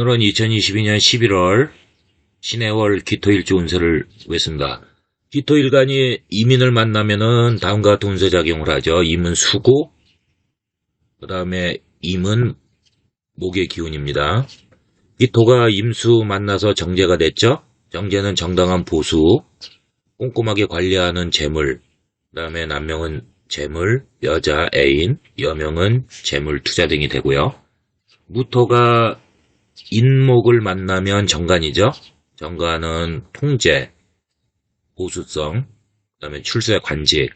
오늘은 2022년 11월 신해월 기토일주 운세를 보겠습니다. 기토일간이 이민을 만나면은 다음과 같은 운세 작용을 하죠. 임은 수고, 그 다음에 임은 목의 기운입니다. 기토가 임수 만나서 정제가 됐죠. 정제는 정당한 보수, 꼼꼼하게 관리하는 재물, 그 다음에 남명은 재물, 여자, 애인, 여명은 재물, 투자 등이 되고요. 무토가 인목을 만나면 정관이죠. 정관은 통제, 보수성, 그 다음에 출세 관직,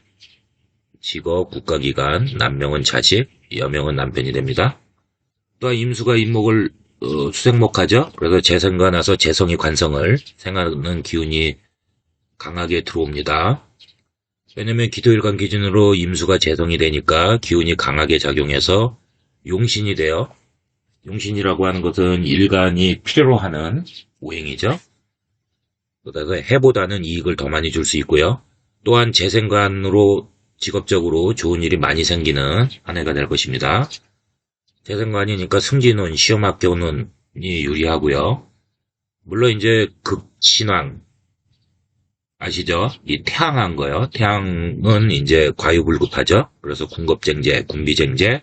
직업, 국가기관, 남명은 자식, 여명은 남편이 됩니다. 또한 임수가 인목을 수생목하죠. 그래서 재생과 나서 재성이 관성을 생하는 기운이 강하게 들어옵니다. 왜냐면 기토일간 기준으로 임수가 재성이 되니까 기운이 강하게 작용해서 용신이 돼요. 용신이라고 하는 것은 일간이 필요로 하는 오행이죠. 그래서 해보다는 이익을 더 많이 줄 수 있고요. 또한 재생관으로 직업적으로 좋은 일이 많이 생기는 한 해가 될 것입니다. 재생관이니까 승진운, 시험 합격운이 유리하고요. 물론 이제 극신왕 아시죠? 이 태양한 거요. 태양은 이제 과유불급하죠. 그래서 군겁쟁제, 군비쟁제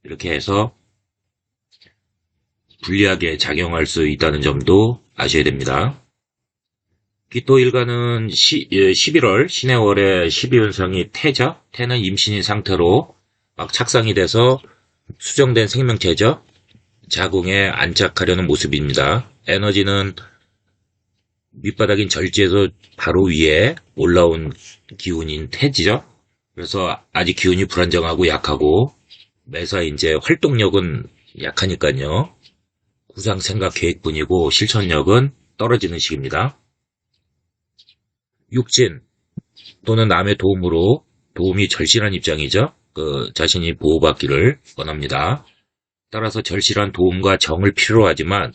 이렇게 해서 불리하게 작용할 수 있다는 점도 아셔야 됩니다. 기토일간은 11월 신해월의 12운성이 태죠. 태는 임신인 상태로 막 착상이 돼서 수정된 생명체죠. 자궁에 안착하려는 모습입니다. 에너지는 밑바닥인 절지에서 바로 위에 올라온 기운인 태지죠. 그래서 아직 기운이 불안정하고 약하고 매사 이제 활동력은 약하니까요. 구상, 생각, 계획뿐이고 실천력은 떨어지는 시기입니다. 육진 또는 남의 도움이 절실한 입장이죠. 자신이 보호받기를 원합니다. 따라서 절실한 도움과 정을 필요로 하지만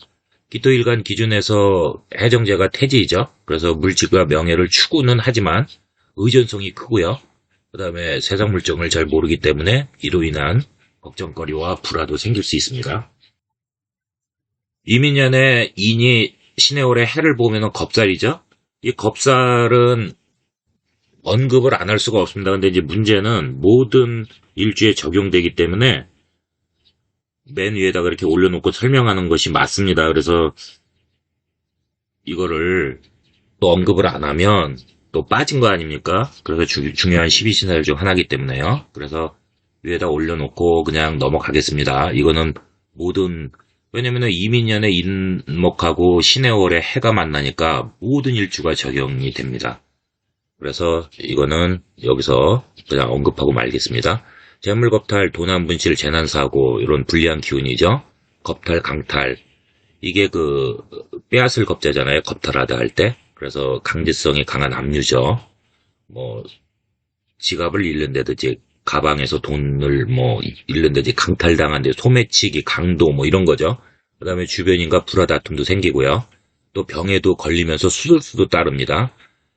기토일간 기준에서 해정제가 태지이죠. 그래서 물질과 명예를 추구는 하지만 의존성이 크고요. 그 다음에 세상 물정을 잘 모르기 때문에 이로 인한 걱정거리와 불화도 생길 수 있습니다. 이민년에 인이 신해월의 해를 보면은 겁살이죠. 이 겁살은 언급을 안 할 수가 없습니다. 근데 이제 문제는 모든 일주에 적용되기 때문에 맨 위에다가 이렇게 올려놓고 설명하는 것이 맞습니다. 그래서 이거를 또 언급을 안 하면 또 빠진 거 아닙니까? 그래서 중요한 12신사일 중 하나이기 때문에요. 그래서 위에다 올려놓고 그냥 넘어가겠습니다. 이거는 왜냐면은 이민년에 인목하고 신해월에 해가 만나니까 모든 일주가 적용이 됩니다. 그래서 이거는 여기서 그냥 언급하고 말겠습니다. 재물겁탈, 도난분실, 재난사고 이런 불리한 기운이죠. 겁탈, 강탈 이게 빼앗을 겁자잖아요. 겁탈하다 할 때. 그래서 강제성이 강한 압류죠. 지갑을 잃는다든지 가방에서 돈을 잃는다든지 강탈당한 데 소매치기, 강도 이런 거죠. 그 다음에 주변인과 불화다툼도 생기고요. 또 병에도 걸리면서 수술수도 따릅니다.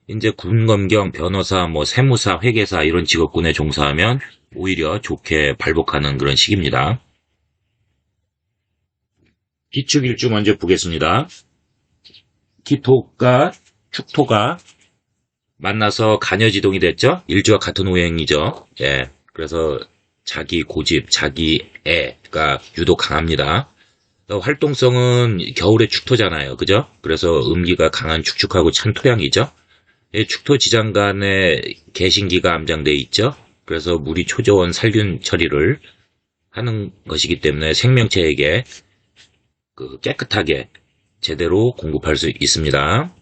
이제 군검경, 변호사, 세무사, 회계사 이런 직업군에 종사하면 오히려 좋게 발복하는 그런 시기입니다. 기축일주 먼저 보겠습니다. 기토가 축토가 만나서 간여지동이 됐죠. 일주와 같은 오행이죠. 예, 그래서 자기 고집, 자기 애가 유독 강합니다. 활동성은 겨울에 축토잖아요. 그죠? 그래서 음기가 강한 축축하고 찬 토양이죠. 축토 지장간에 개신기가 암장되어 있죠. 그래서 물이 초저온 살균 처리를 하는 것이기 때문에 생명체에게 깨끗하게 제대로 공급할 수 있습니다.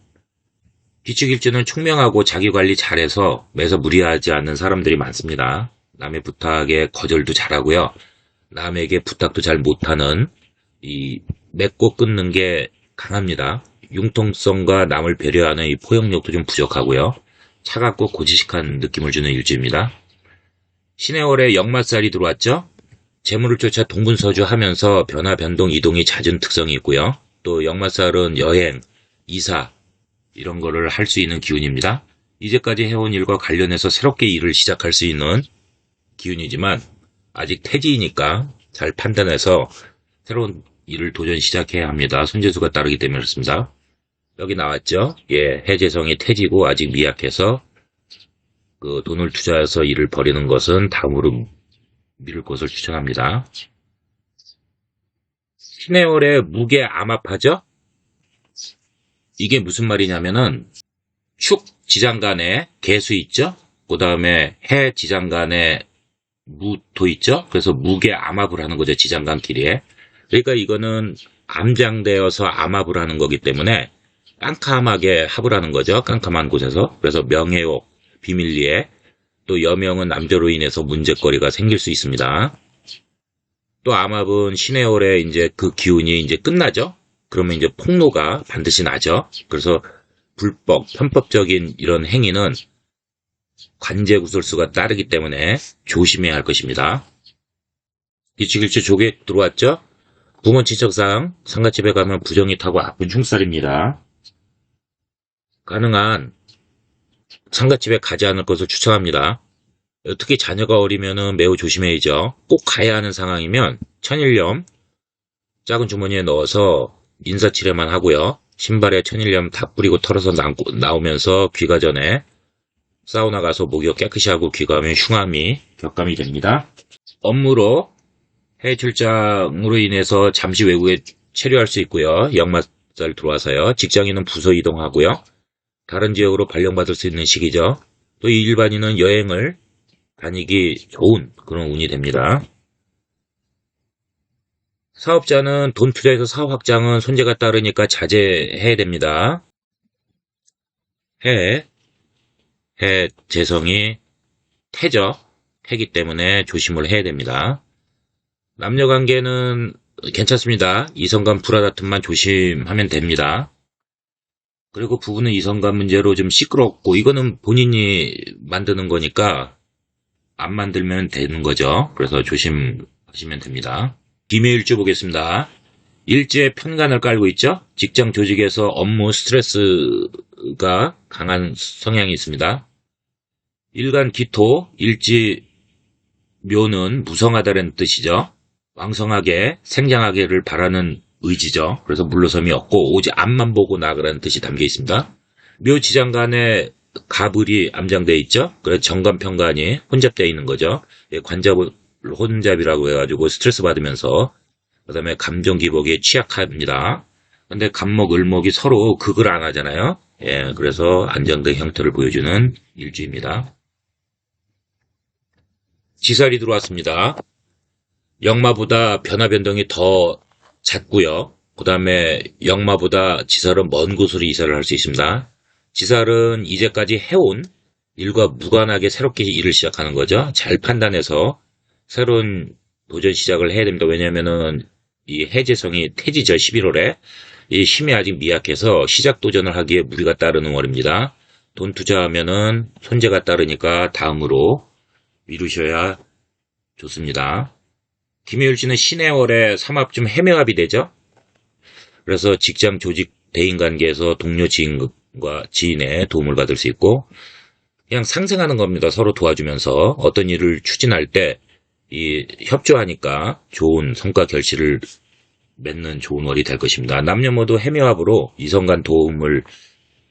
기축일주는 총명하고 자기관리 잘해서 매서 무리하지 않는 사람들이 많습니다. 남의 부탁에 거절도 잘하고요. 남에게 부탁도 잘 못하는 이 맺고 끊는 게 강합니다. 융통성과 남을 배려하는 이 포용력도 좀 부족하고요. 차갑고 고지식한 느낌을 주는 일주입니다. 신해월에 역마살이 들어왔죠. 재물을 쫓아 동분서주하면서 변화, 변동, 이동이 잦은 특성이 있고요. 또 역마살은 여행, 이사 이런 거를 할 수 있는 기운입니다. 이제까지 해온 일과 관련해서 새롭게 일을 시작할 수 있는 기운이지만 아직 태지이니까 잘 판단해서 새로운 일을 도전 시작해야 합니다. 손재수가 따르기 때문에 그렇습니다. 여기 나왔죠? 예, 해재성이 태지고 아직 미약해서 그 돈을 투자해서 일을 벌이는 것은 다음으로 미룰 것을 추천합니다. 신의 월에 무게 암합하죠? 이게 무슨 말이냐면은 축 지장간에 개수 있죠? 그 다음에 해 지장간에 무토 있죠? 그래서 무게 암합을 하는 거죠. 지장간끼리에. 그러니까 이거는 암장되어서 암합을 하는 거기 때문에 깜깜하게 합을 하는 거죠. 깜깜한 곳에서. 그래서 명예욕, 비밀리에, 또 여명은 남조로 인해서 문제거리가 생길 수 있습니다. 또 암합은 신의 월에 이제 그 기운이 이제 끝나죠. 그러면 이제 폭로가 반드시 나죠. 그래서 불법, 편법적인 이런 행위는 관제구설수가 따르기 때문에 조심해야 할 것입니다. 기축일주 조객 들어왔죠? 부모친척상 상가집에 가면 부정이 타고 아픈 흉살입니다. 가능한 상가집에 가지 않을 것을 추천합니다. 특히 자녀가 어리면 매우 조심해야죠. 꼭 가야 하는 상황이면 천일염 작은 주머니에 넣어서 인사치레만 하고요. 신발에 천일염 다 뿌리고 털어서 나오면서 귀가 전에 사우나 가서 목욕 깨끗이 하고 귀가하면 흉함이 격감이 됩니다. 업무로 해외 출장으로 인해서 잠시 외국에 체류할 수 있고요. 역마살 들어와서요. 직장인은 부서 이동하고요. 다른 지역으로 발령받을 수 있는 시기죠. 또 이 일반인은 여행을 다니기 좋은 그런 운이 됩니다. 사업자는 돈 투자해서 사업 확장은 손재가 따르니까 자제해야 됩니다. 해 재성이 태죠. 태기 때문에 조심을 해야 됩니다. 남녀관계는 괜찮습니다. 이성간 불화다툼만 조심하면 됩니다. 그리고 부부는 이성간 문제로 좀 시끄럽고 이거는 본인이 만드는 거니까 안 만들면 되는 거죠. 그래서 조심하시면 됩니다. 비매일주 보겠습니다. 일지에 편간을 깔고 있죠. 직장 조직에서 업무 스트레스가 강한 성향이 있습니다. 일간 기토, 일지 묘는 무성하다는 뜻이죠. 왕성하게 생장하게를 바라는 의지죠. 그래서 물러섬이 없고 오직 앞만 보고 나가라는 뜻이 담겨 있습니다. 묘 지장간에 가불이 암장되어 있죠. 그래서 정관편관이 혼잡되어 있는 거죠. 관잡을 혼잡이라고 해가지고 스트레스 받으면서 그 다음에 감정 기복에 취약합니다. 근데 간목, 을목이 서로 극을 안 하잖아요. 예, 그래서 안정된 형태를 보여주는 일주입니다. 지살이 들어왔습니다. 역마보다 변화 변동이 더 잦고요. 그 다음에 역마보다 지살은 먼 곳으로 이사를 할 수 있습니다. 지살은 이제까지 해온 일과 무관하게 새롭게 일을 시작하는 거죠. 잘 판단해서 새로운 도전 시작을 해야 됩니다. 왜냐면은 이 해재성이 태지죠. 11월에. 이 힘이 아직 미약해서 시작 도전을 하기에 무리가 따르는 월입니다. 돈 투자하면은 손재가 따르니까 다음으로 미루셔야 좋습니다. 김해일주는 신의 월에 삼합 좀 해매합이 되죠. 그래서 직장 조직 대인관계에서 동료 지인과 지인의 도움을 받을 수 있고 그냥 상생하는 겁니다. 서로 도와주면서 어떤 일을 추진할 때 이 협조하니까 좋은 성과 결실을 맺는 좋은 월이 될 것입니다. 남녀 모두 해매합으로 이성 간 도움을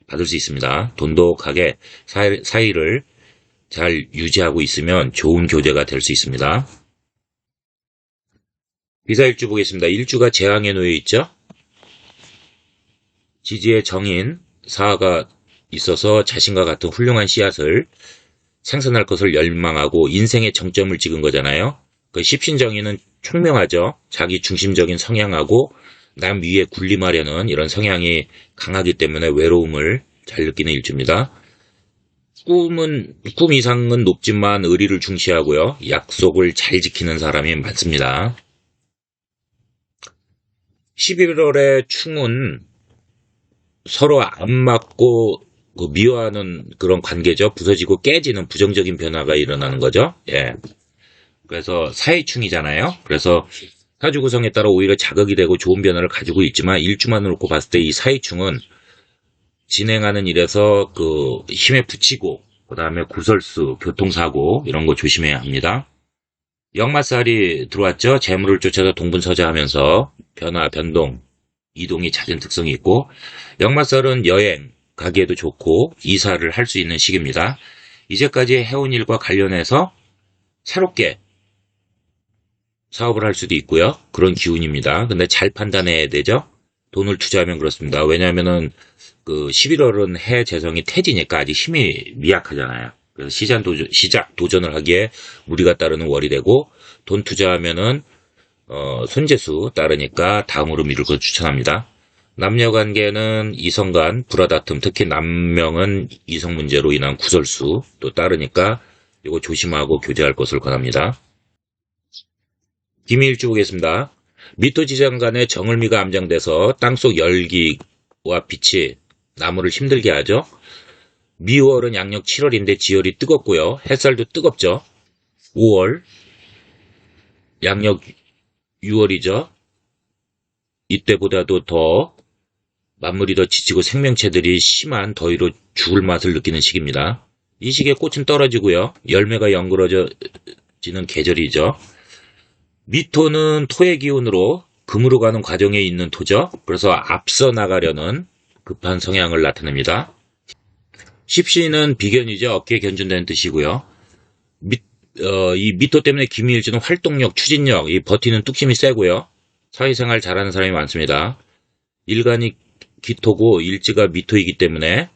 받을 수 있습니다. 돈독하게 사이를 잘 유지하고 있으면 좋은 교제가 될 수 있습니다. 비사일주 보겠습니다. 일주가 재앙에 놓여 있죠. 지지의 정인, 사화가 있어서 자신과 같은 훌륭한 씨앗을 생산할 것을 열망하고 인생의 정점을 찍은 거잖아요. 그 십신정인은 총명하죠. 자기 중심적인 성향하고 남 위에 군림하려는 이런 성향이 강하기 때문에 외로움을 잘 느끼는 일주입니다. 꿈 이상은 높지만 의리를 중시하고요. 약속을 잘 지키는 사람이 많습니다. 11월의 충은 서로 안 맞고 미워하는 그런 관계죠. 부서지고 깨지는 부정적인 변화가 일어나는 거죠. 예. 그래서 사회충이잖아요. 그래서 사주 구성에 따라 오히려 자극이 되고 좋은 변화를 가지고 있지만 일주만 놓고 봤을 때 이 사회충은 진행하는 일에서 그 힘에 붙이고 그 다음에 구설수, 교통사고 이런 거 조심해야 합니다. 역마살이 들어왔죠. 재물을 쫓아서 동분서주하면서 변화, 변동, 이동이 잦은 특성이 있고, 역마살은 여행, 가기에도 좋고 이사를 할 수 있는 시기입니다. 이제까지 해온 일과 관련해서 새롭게 사업을 할 수도 있고요. 그런 기운입니다. 근데 잘 판단해야 되죠. 돈을 투자하면 그렇습니다. 왜냐하면은 그 11월은 해 재성이 태지니까 아직 힘이 미약하잖아요. 그래서 시작 도전을 하기에 무리가 따르는 월이 되고, 돈 투자하면은 손재수 따르니까 다음으로 미룰 걸 추천합니다. 남녀 관계는 이성 간 불화다툼, 특히 남명은 이성 문제로 인한 구설수 또 따르니까 이거 조심하고 교제할 것을 권합니다. 김일주 보겠습니다. 미토 지장 간의 정을미가 암장돼서 땅속 열기와 빛이 나무를 힘들게 하죠. 미월은 양력 7월인데 지열이 뜨겁고요. 햇살도 뜨겁죠. 5월, 양력 6월이죠. 이때보다도 더 만물이 더 지치고 생명체들이 심한 더위로 죽을 맛을 느끼는 시기입니다. 이 시기에 꽃은 떨어지고요. 열매가 연그러지는 계절이죠. 미토는 토의 기운으로 금으로 가는 과정에 있는 토죠. 그래서 앞서 나가려는 급한 성향을 나타냅니다. 십시는 비견이죠. 어깨에 견준다는 뜻이고요. 이 미토 때문에 김일주는 활동력, 추진력, 이 버티는 뚝심이 세고요. 사회생활 잘하는 사람이 많습니다. 일간이 기토고 일지가 미토이기 때문에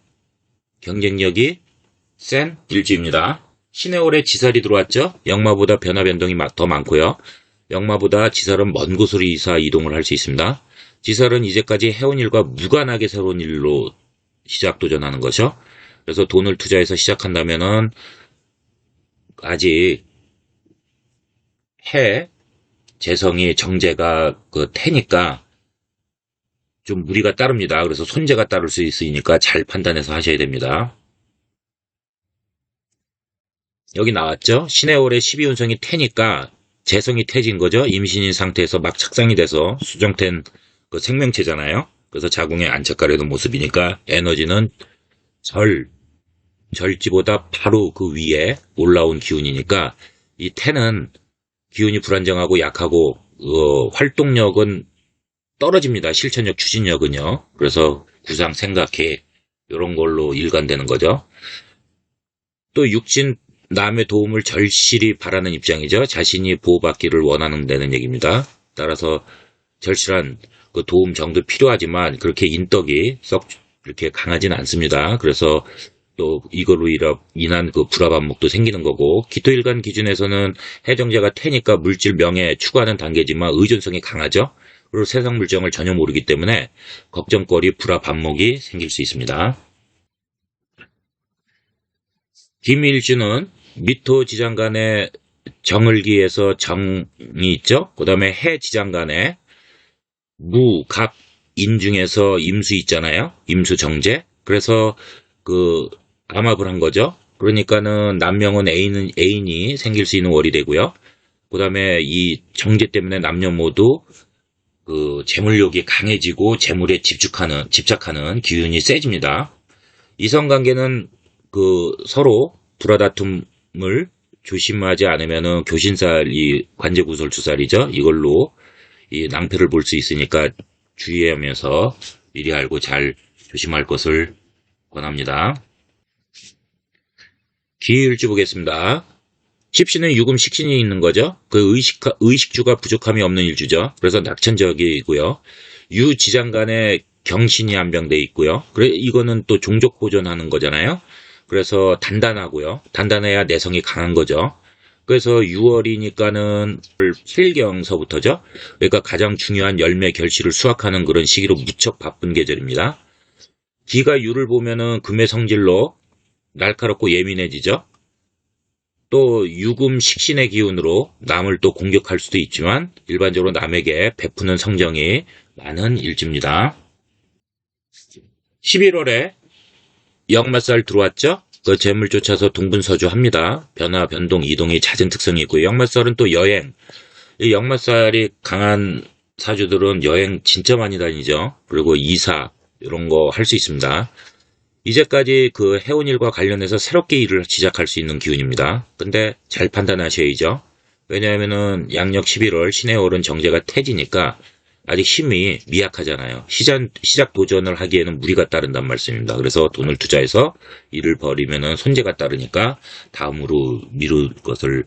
경쟁력이 센 일주입니다. 신의 월에 지살이 들어왔죠. 역마보다 변화 변동이 더 많고요. 역마보다 지살은 먼 곳으로 이사 이동을 할 수 있습니다. 지살은 이제까지 해온 일과 무관하게 새로운 일로 시작 도전하는 거죠. 그래서 돈을 투자해서 시작한다면은 아직 해 재성이 정제가 그 태니까 좀 무리가 따릅니다. 그래서 손재가 따를 수 있으니까 잘 판단해서 하셔야 됩니다. 여기 나왔죠? 신의 월에 12운성이 태니까 재성이 태진 거죠. 임신인 상태에서 막 착상이 돼서 수정된 그 생명체잖아요. 그래서 자궁에 안착가려는 모습이니까 에너지는 절지보다 바로 그 위에 올라온 기운이니까 이 태는 기운이 불안정하고 약하고 활동력은 떨어집니다. 실천력, 추진력은요. 그래서 구상, 생각해 이런 걸로 일관되는 거죠. 또 육진 남의 도움을 절실히 바라는 입장이죠. 자신이 보호받기를 원하는 데는 얘기입니다. 따라서 절실한 그 도움 정도 필요하지만 그렇게 인덕이 썩 이렇게 강하지는 않습니다. 그래서 또 이걸로 인한 그 불화반목도 생기는 거고, 기토일간 기준에서는 해정제가 태니까 물질 명예 추구하는 단계지만 의존성이 강하죠. 그리고 세상 물정을 전혀 모르기 때문에 걱정거리, 불화반목이 생길 수 있습니다. 김일주는 미토 지장 간의 정을기에서 정이 있죠. 그 다음에 해 지장 간에 무, 갑, 인 중에서 임수 있잖아요. 임수 정제. 그래서 그 암합을 한 거죠. 그러니까는 남명은 애인이 생길 수 있는 월이 되고요. 그 다음에 이 정제 때문에 남녀 모두 그 재물욕이 강해지고 재물에 집착하는 기운이 세집니다. 이성관계는 그 서로 불화다툼을 조심하지 않으면은 교신살이 관제구설주살이죠. 이걸로 이 낭패를 볼 수 있으니까 주의하면서 미리 알고 잘 조심할 것을 권합니다. 기일주 보겠습니다. 십신은 유금 식신이 있는 거죠. 그 의식주가 부족함이 없는 일주죠. 그래서 낙천적이고요. 유지장 간에 경신이 안병돼 있고요. 그래 이거는 또 종족 보존하는 거잖아요. 그래서 단단하고요. 단단해야 내성이 강한 거죠. 그래서 6월이니까는 7경서부터죠. 그러니까 가장 중요한 열매 결실을 수확하는 그런 시기로 무척 바쁜 계절입니다. 기가 유를 보면은 금의 성질로 날카롭고 예민해지죠. 또 유금 식신의 기운으로 남을 또 공격할 수도 있지만 일반적으로 남에게 베푸는 성정이 많은 일주입니다. 11월에 역마살 들어왔죠. 그 재물 쫓아서 동분서주합니다. 변화, 변동, 이동이 잦은 특성이 있고요. 역마살은 또 여행. 이 역마살이 강한 사주들은 여행 진짜 많이 다니죠. 그리고 이사 이런 거 할 수 있습니다. 이제까지 그 해온 일과 관련해서 새롭게 일을 시작할 수 있는 기운입니다. 근데 잘 판단하셔야죠. 왜냐하면은 양력 11월 신해월은 정제가 태지니까 아직 힘이 미약하잖아요. 시작 도전을 하기에는 무리가 따른단 말씀입니다. 그래서 돈을 투자해서 일을 벌이면은 손재가 따르니까 다음으로 미룰 것을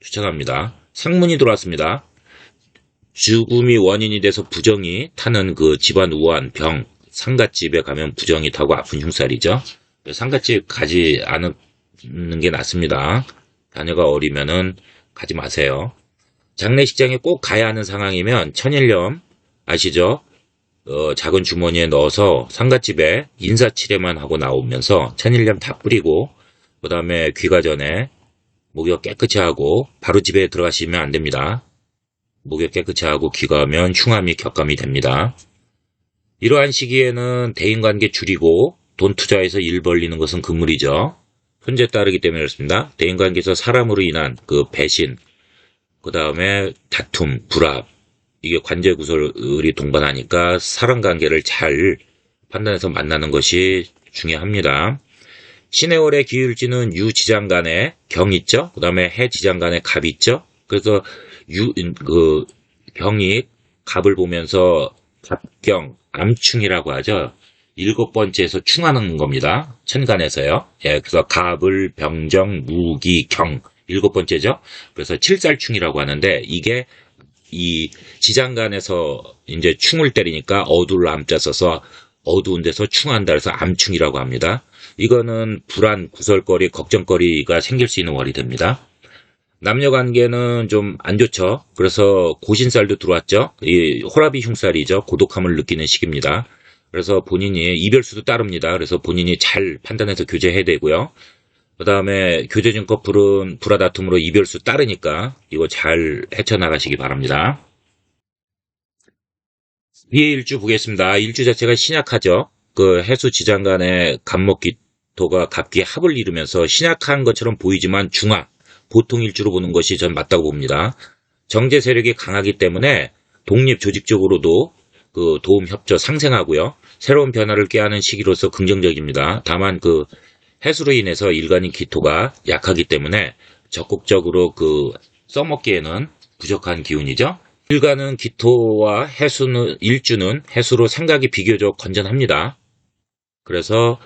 추천합니다. 상문이 들어왔습니다. 죽음이 원인이 돼서 부정이 타는 그 집안 우환, 병, 상갓집에 가면 부정이 타고 아픈 흉살이죠. 상갓집 가지 않는 게 낫습니다. 자녀가 어리면은 가지 마세요. 장례식장에 꼭 가야 하는 상황이면 천일염 아시죠? 작은 주머니에 넣어서 상갓집에 인사치레만 하고 나오면서 천일염 다 뿌리고 그 다음에 귀가 전에 목욕 깨끗이 하고 바로 집에 들어가시면 안 됩니다. 목욕 깨끗이 하고 귀가하면 흉암이 격감이 됩니다. 이러한 시기에는 대인관계 줄이고 돈 투자해서 일 벌리는 것은 금물이죠. 손재 따르기 때문에 그렇습니다. 대인관계에서 사람으로 인한 그 배신, 그 다음에 다툼, 불합, 이게 관제 구설이 동반하니까 사람 관계를 잘 판단해서 만나는 것이 중요합니다. 신해월의 기울지는 유지장간에 경 있죠. 그 다음에 해지장간에 갑 있죠. 그래서 경이 갑을 보면서 갑경, 암충이라고 하죠. 7번째에서 충하는 겁니다. 천간에서요. 예, 그래서 갑을, 병정, 무기, 경 7번째죠. 그래서 칠살충이라고 하는데 이게 이 지장간에서 이제 충을 때리니까 어두울 암자 써서 어두운 데서 충한다 해서 암충이라고 합니다. 이거는 불안, 구설거리, 걱정거리가 생길 수 있는 월이 됩니다. 남녀관계는 좀 안 좋죠. 그래서 고신살도 들어왔죠. 이 호라비 흉살이죠. 고독함을 느끼는 시기입니다. 그래서 본인이 이별수도 따릅니다. 그래서 본인이 잘 판단해서 교제해야 되고요. 그 다음에 교제 중 커플은 불화다툼으로 이별수 따르니까 이거 잘 헤쳐나가시기 바랍니다. 위의 일주 보겠습니다. 일주 자체가 신약하죠. 그 해수 지장간의 갑목기토가 갑기의 합을 이루면서 신약한 것처럼 보이지만 중화, 보통 일주로 보는 것이 전 맞다고 봅니다. 정제 세력이 강하기 때문에 독립 조직적으로도 그 도움 협조 상생하고요. 새로운 변화를 꾀하는 시기로서 긍정적입니다. 다만 그 해수로 인해서 일간인 기토가 약하기 때문에 적극적으로 그 써먹기에는 부족한 기운이죠. 일간은 기토와 일주는 해수로 생각이 비교적 건전합니다. 그래서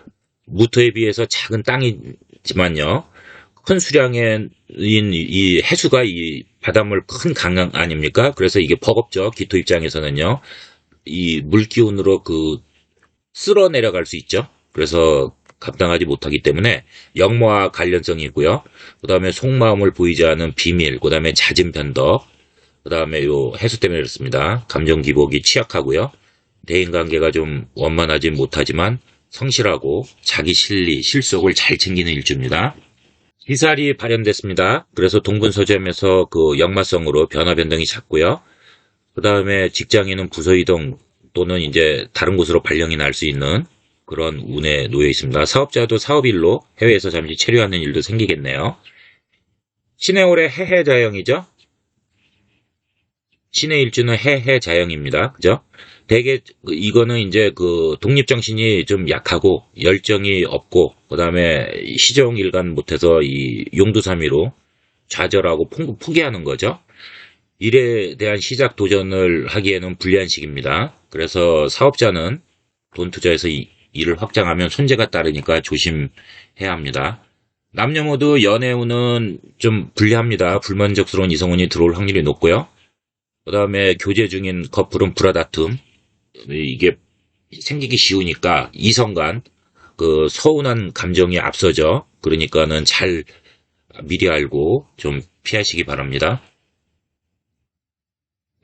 무토에 비해서 작은 땅이지만요. 큰 수량인 이 해수가 이 바닷물 큰 강강 아닙니까? 그래서 이게 버겁죠. 기토 입장에서는요. 이 물기운으로 쓸어 내려갈 수 있죠. 그래서 감당하지 못하기 때문에 역모와 관련성이 있고요. 그 다음에 속마음을 보이지 않은 비밀, 그 다음에 잦은 변덕, 그 다음에 요 해수 때문에 그렇습니다. 감정 기복이 취약하고요. 대인관계가 좀 원만하지 못하지만 성실하고 자기 실리, 실속을 잘 챙기는 일주입니다. 기살이 발현됐습니다. 그래서 동분서점에서 그 역마성으로 변화 변동이 잦고요. 그 다음에 직장인은 부서 이동 또는 이제 다른 곳으로 발령이 날 수 있는 그런 운에 놓여 있습니다. 사업자도 사업일로 해외에서 잠시 체류하는 일도 생기겠네요. 신해월의 해해자영이죠. 신의 일주는 해해자영입니다. 그죠? 대개 이거는 이제 그 독립정신이 좀 약하고 열정이 없고 그 다음에 시정일관 못해서 이 용두사미로 좌절하고 포기하는 거죠. 일에 대한 시작 도전을 하기에는 불리한 시기입니다. 그래서 사업자는 돈 투자해서 일을 확장하면 손재가 따르니까 조심해야 합니다. 남녀 모두 연애운은 좀 불리합니다. 불만족스러운 이성운이 들어올 확률이 높고요. 그 다음에 교제 중인 커플은 불화다툼 이게 생기기 쉬우니까 이성 간 그 서운한 감정이 앞서죠. 그러니까는 잘 미리 알고 좀 피하시기 바랍니다.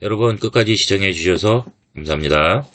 여러분 끝까지 시청해 주셔서 감사합니다.